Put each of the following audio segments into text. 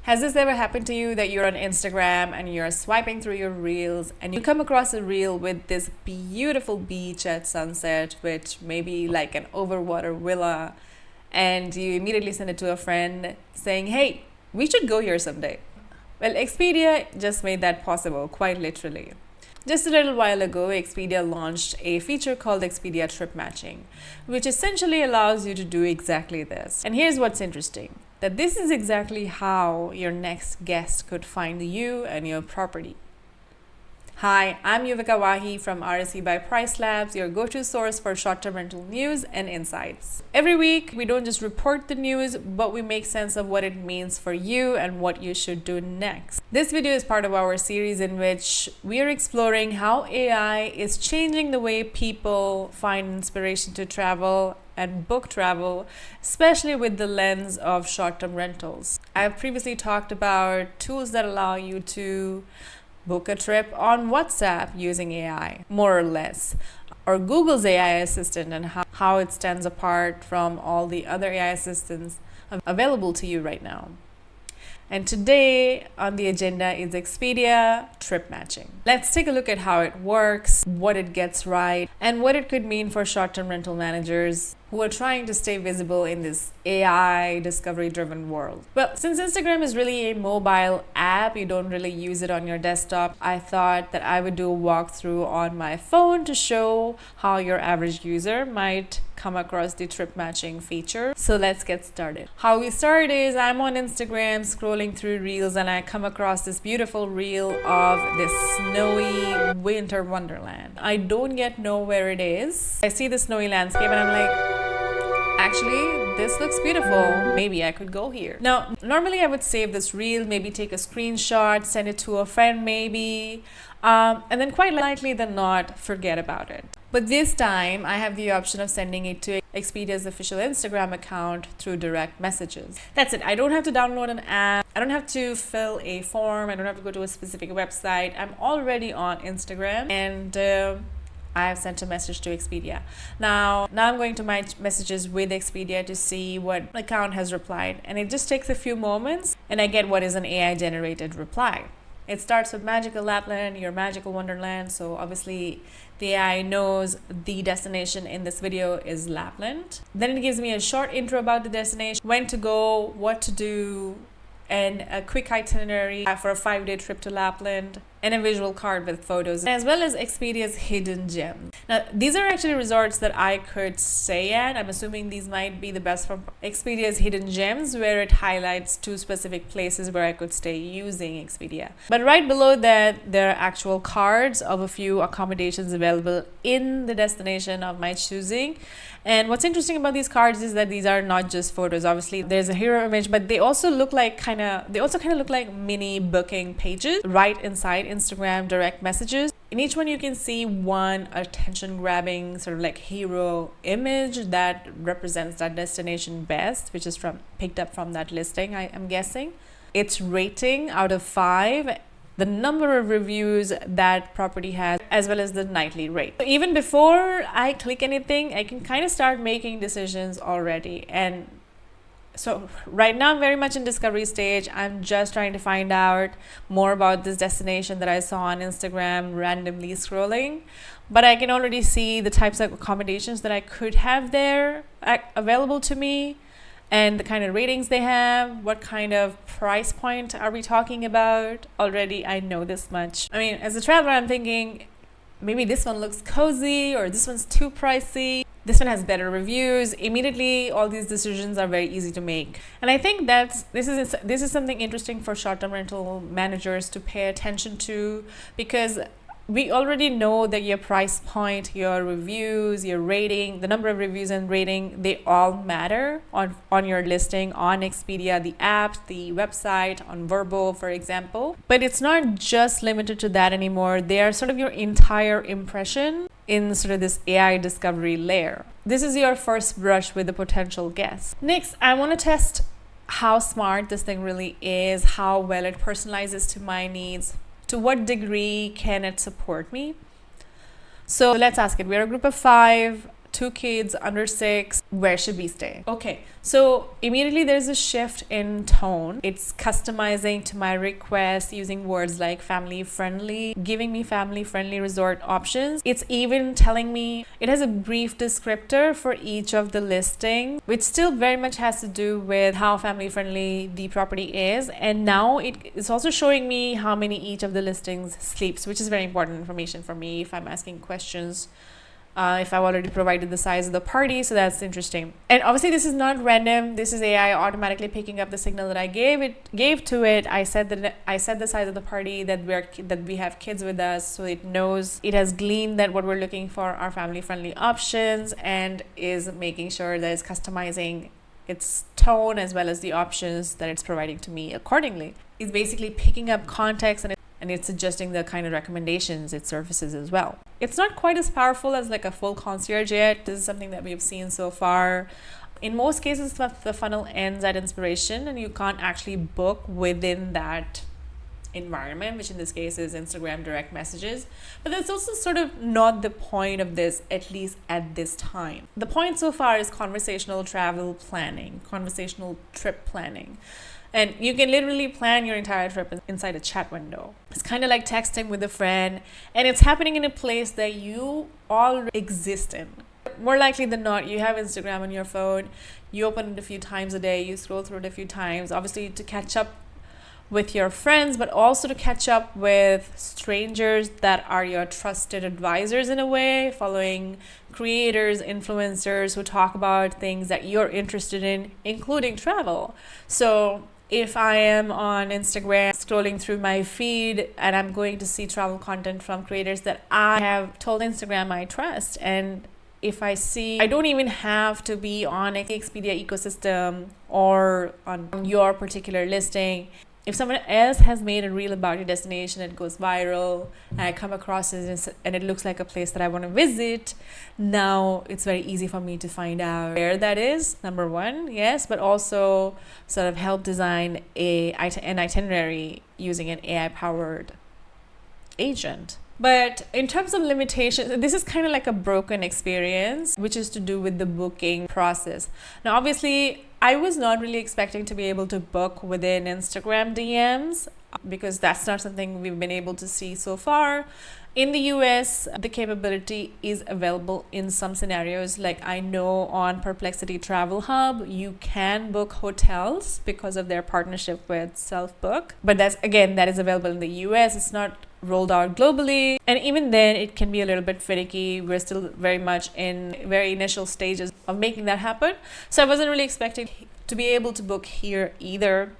Has this ever happened to you that you're on Instagram and you're swiping through your reels and you come across a reel with this beautiful beach at sunset, which may be like an overwater villa, and you immediately send it to a friend saying, hey, we should go here someday? Well, Expedia just made that possible, quite literally. Just a little while ago, Expedia launched a feature called Expedia Trip Matching, which essentially allows you to do exactly this. And here's what's interesting, that this is exactly how your next guest could find you and your property. Hi, I'm Yuvika Wahi from RSE by PriceLabs, your go-to source for short-term rental news and insights. Every week, we don't just report the news, but we make sense of what it means for you and what you should do next. This video is part of our series in which we are exploring how AI is changing the way people find inspiration to travel and book travel, especially with the lens of short-term rentals. I've previously talked about tools that allow you to book a trip on WhatsApp using AI, more or less, or Google's AI assistant and how it stands apart from all the other AI assistants available to you right now. And today on the agenda is Expedia Trip Matching. Let's take a look at how it works, what it gets right, and what it could mean for short-term rental managers who are trying to stay visible in this AI discovery-driven world. Well, since Instagram is really a mobile app, you don't really use it on your desktop, I thought that I would do a walkthrough on my phone to show how your average user might come across the trip matching feature. So let's get started. How we start is I'm on Instagram scrolling through reels and I come across this beautiful reel of this snowy winter wonderland. I don't yet know where it is. I see the snowy landscape and I'm like, actually, this looks beautiful. Maybe I could go here. Now, normally I would save this reel, maybe take a screenshot, send it to a friend maybe, and then quite likely than not, forget about it. But this time, I have the option of sending it to Expedia's official Instagram account through direct messages. That's it. I don't have to download an app. I don't have to fill a form. I don't have to go to a specific website. I'm already on Instagram and I have sent a message to Expedia. Now I'm going to my messages with Expedia to see what account has replied. And it just takes a few moments and I get what is an AI generated reply. It starts with magical Lapland, your magical wonderland. So obviously the AI knows the destination in this video is Lapland. Then it gives me a short intro about the destination, when to go, what to do, and a quick itinerary for a 5-day trip to Lapland, and a visual card with photos, as well as Expedia's hidden gems. Now, these are actually resorts that I could stay at. I'm assuming these might be the best from Expedia's hidden gems, where it highlights 2 specific places where I could stay using Expedia. But right below that, there are actual cards of a few accommodations available in the destination of my choosing. And what's interesting about these cards is that these are not just photos. Obviously, there's a hero image, but they also look like kind of look like mini booking pages right inside Instagram direct messages. In each one, you can see one attention-grabbing sort of like hero image that represents that destination best, which is picked up from that listing, I'm guessing. Its rating out of 5, the number of reviews that property has, as well as the nightly rate. So even before I click anything, I can kind of start making decisions already. And so right now I'm very much in discovery stage. I'm just trying to find out more about this destination that I saw on Instagram randomly scrolling. But I can already see the types of accommodations that I could have there available to me, and the kind of ratings they have, what kind of price point are we talking about. Already I know this much. I mean, as a traveler, I'm thinking maybe this one looks cozy or this one's too pricey. This one has better reviews. Immediately, all these decisions are very easy to make. And I think this is something interesting for short-term rental managers to pay attention to, because we already know that your price point, your reviews, your rating, the number of reviews and rating, they all matter on your listing, on Expedia, the app, the website, on Verbo, for example. But it's not just limited to that anymore. They are sort of your entire impression in sort of this AI discovery layer. This is your first brush with the potential guest. Next, I want to test how smart this thing really is, how well it personalizes to my needs. To what degree can it support me? So let's ask it. We're a group of 5 2 kids under 6, where should we stay? Okay, so immediately there's a shift in tone. It's customizing to my request, using words like family friendly, giving me family friendly resort options. It's even telling me, it has a brief descriptor for each of the listings, which still very much has to do with how family friendly the property is. And now it's also showing me how many each of the listings sleeps, which is very important information for me if I'm asking questions. If I've already provided the size of the party, so that's interesting. And obviously this is not random. This is AI automatically picking up the signal that I gave to it. I said the size of the party, that we have kids with us, so it knows, it has gleaned that what we're looking for are family friendly options, and is making sure that it's customizing its tone as well as the options that it's providing to me accordingly. It's basically picking up context, and it's adjusting the kind of recommendations it surfaces as well. It's not quite as powerful as like a full concierge yet. This is something that we've seen so far. In most cases, the funnel ends at inspiration, and you can't actually book within that environment, which in this case is Instagram direct messages. But that's also sort of not the point of this, at least at this time. The point so far is conversational travel planning, conversational trip planning. And you can literally plan your entire trip inside a chat window. It's kind of like texting with a friend, and it's happening in a place that you all exist in. More likely than not, you have Instagram on your phone, you open it a few times a day, you scroll through it a few times, obviously to catch up with your friends, but also to catch up with strangers that are your trusted advisors in a way, following creators, influencers who talk about things that you're interested in, including travel. So if I am on Instagram scrolling through my feed and I'm going to see travel content from creators that I have told Instagram I trust, and if I see, I don't even have to be on an Expedia ecosystem or on your particular listing. If someone else has made a reel about your destination, it goes viral, and I come across it and it looks like a place that I want to visit, now it's very easy for me to find out where that is, number one, yes, but also sort of help design an itinerary using an AI-powered agent. But in terms of limitations, this is kind of like a broken experience, which is to do with the booking process. Now, obviously, I was not really expecting to be able to book within Instagram DMs, because that's not something we've been able to see so far. In the US, the capability is available in some scenarios. Like I know on Perplexity Travel Hub, you can book hotels because of their partnership with Self-Book. But that is available in the US. It's not rolled out globally. And even then, it can be a little bit finicky. We're still very much in very initial stages of making that happen. So I wasn't really expecting to be able to book here either.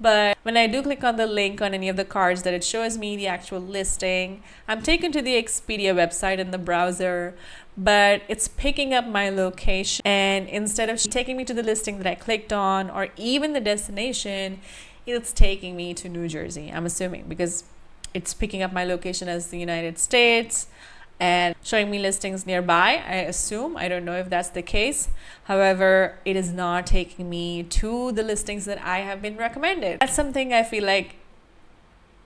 But when I do click on the link on any of the cards, that it shows me the actual listing. I'm taken to the Expedia website in the browser, but it's picking up my location. And instead of taking me to the listing that I clicked on or even the destination, it's taking me to New Jersey, I'm assuming, because it's picking up my location as the United States and showing me listings nearby, I assume. I don't know if that's the case. However, it is not taking me to the listings that I have been recommended. That's something I feel like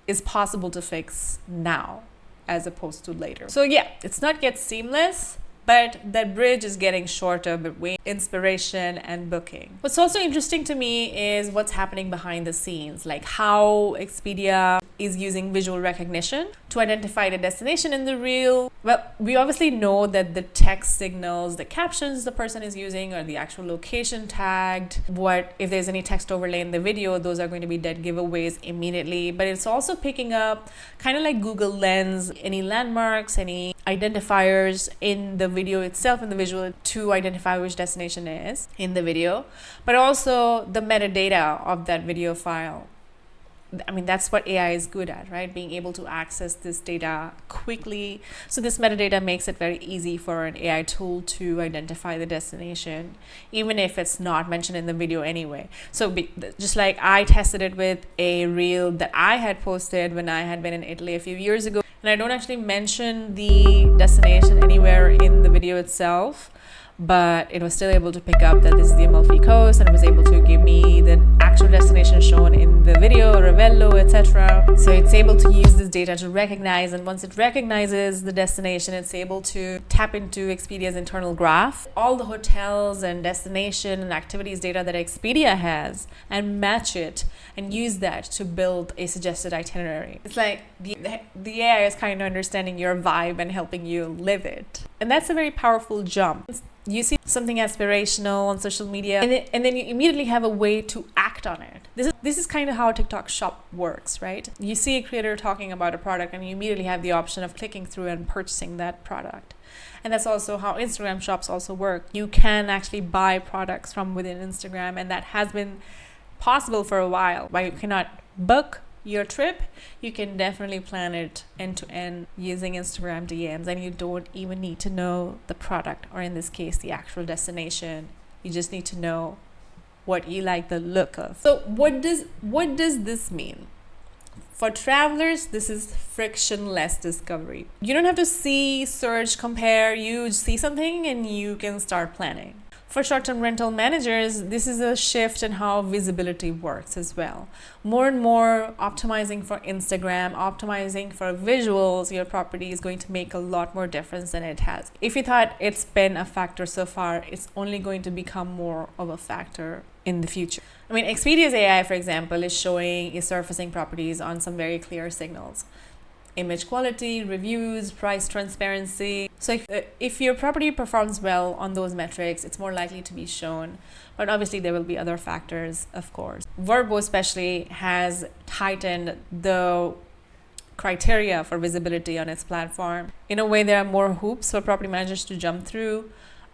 is possible to fix now as opposed to later. So yeah, it's not yet seamless, but that bridge is getting shorter between inspiration and booking. What's also interesting to me is what's happening behind the scenes, like how Expedia is using visual recognition to identify the destination in the reel. Well, we obviously know that the text signals the captions the person is using or the actual location tagged. What if there's any text overlay in the video, those are going to be dead giveaways immediately. But it's also picking up, kind of like Google Lens, any landmarks, any identifiers in the video itself, in the visual, to identify which destination it is in the video, but also the metadata of that video file. I mean, that's what AI is good at, right? Being able to access this data quickly. So this metadata makes it very easy for an AI tool to identify the destination, even if it's not mentioned in the video anyway. So just like I tested it with a reel that I had posted when I had been in Italy a few years ago, and I don't actually mention the destination anywhere in the video itself, but it was still able to pick up that this is the Amalfi Coast, and it was able to give me the actual destination shown in the video, Ravello, etc. So it's able to use this data to recognize, and once it recognizes the destination, it's able to tap into Expedia's internal graph, all the hotels and destination and activities data that Expedia has, and match it and use that to build a suggested itinerary. It's like the AI is kind of understanding your vibe and helping you live it. And that's a very powerful jump. You see something aspirational on social media, and then you immediately have a way to act on it. This is kind of how TikTok Shop works, right? You see a creator talking about a product, and you immediately have the option of clicking through and purchasing that product. And that's also how Instagram shops also work. You can actually buy products from within Instagram, and that has been possible for a while. While you cannot book your trip, you can definitely plan it end to end using Instagram DMs, and you don't even need to know the product, or in this case the actual destination. You just need to know what you like the look of. So what does this mean? For travelers, this is frictionless discovery. You don't have to see, search, compare. You see something and you can start planning. For short-term rental managers, this is a shift in how visibility works as well. More and more optimizing for Instagram, optimizing for visuals, your property is going to make a lot more difference than it has. If you thought it's been a factor so far, it's only going to become more of a factor in the future. I mean, Expedia's AI, for example, is surfacing properties on some very clear signals. Image quality, reviews, price transparency. So if your property performs well on those metrics, it's more likely to be shown. But obviously there will be other factors, of course. Vrbo especially has tightened the criteria for visibility on its platform. In a way, there are more hoops for property managers to jump through,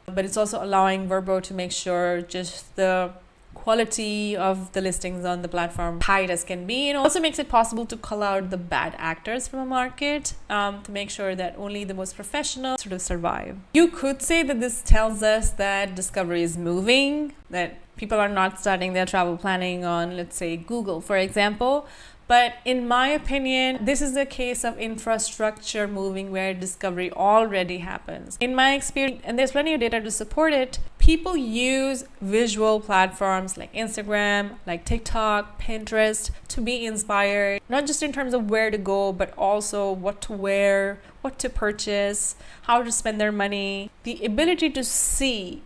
but it's also allowing Vrbo to make sure just the quality of the listings on the platform tight as can be. It also makes it possible to call out the bad actors from a market, to make sure that only the most professional sort of survive. You could say that this tells us that discovery is moving, that people are not starting their travel planning on, let's say, Google, for example. But in my opinion, this is a case of infrastructure moving where discovery already happens. In my experience, and there's plenty of data to support it, people use visual platforms like Instagram, like TikTok, Pinterest to be inspired, not just in terms of where to go, but also what to wear, what to purchase, how to spend their money. The ability to see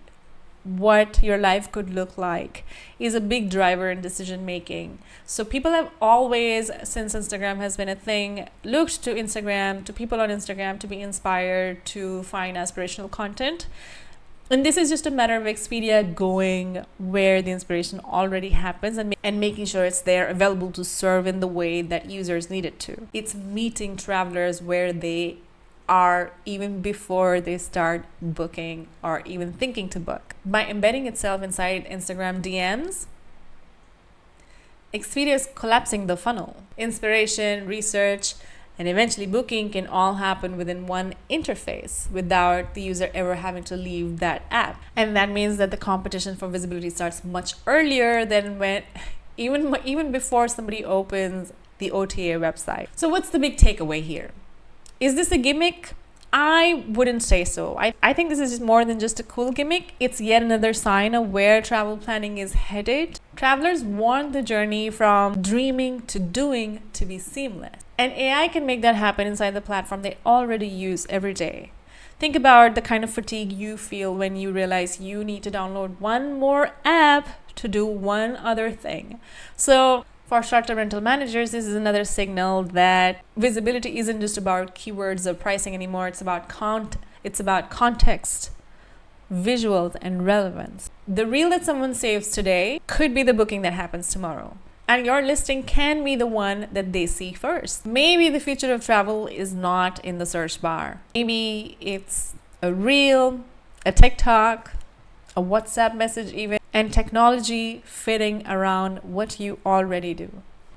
what your life could look like is a big driver in decision making. So people have always, since Instagram has been a thing, looked to Instagram, to people on Instagram to be inspired, to find aspirational content. And this is just a matter of Expedia going where the inspiration already happens and making sure it's there, available to serve in the way that users need it to. It's meeting travelers where they are even before they start booking or even thinking to book. By embedding itself inside Instagram DMs, Expedia is collapsing the funnel. Inspiration, research, and eventually booking can all happen within one interface without the user ever having to leave that app. And that means that the competition for visibility starts much earlier than when even before somebody opens the OTA website. So what's the big takeaway here? Is this a gimmick? I wouldn't say so. I think this is more than just a cool gimmick. It's yet another sign of where travel planning is headed. Travelers want the journey from dreaming to doing to be seamless. And AI can make that happen inside the platform they already use every day. Think about the kind of fatigue you feel when you realize you need to download one more app to do one other thing. So for short-term rental managers, this is another signal that visibility isn't just about keywords or pricing anymore. It's about context, visuals, and relevance. The reel that someone saves today could be the booking that happens tomorrow. And your listing can be the one that they see first. Maybe the future of travel is not in the search bar. Maybe it's a reel, a TikTok, a WhatsApp message even, and technology fitting around what you already do.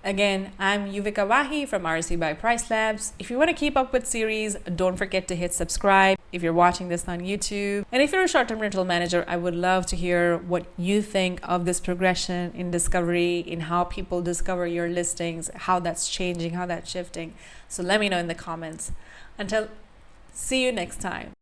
Again, I'm Yuvika Wahi from RC by PriceLabs. If you want to keep up with series, don't forget to hit subscribe if you're watching this on YouTube. And if you're a short-term rental manager, I would love to hear what you think of this progression in discovery, in how people discover your listings, how that's changing, how that's shifting. So let me know in the comments. See you next time.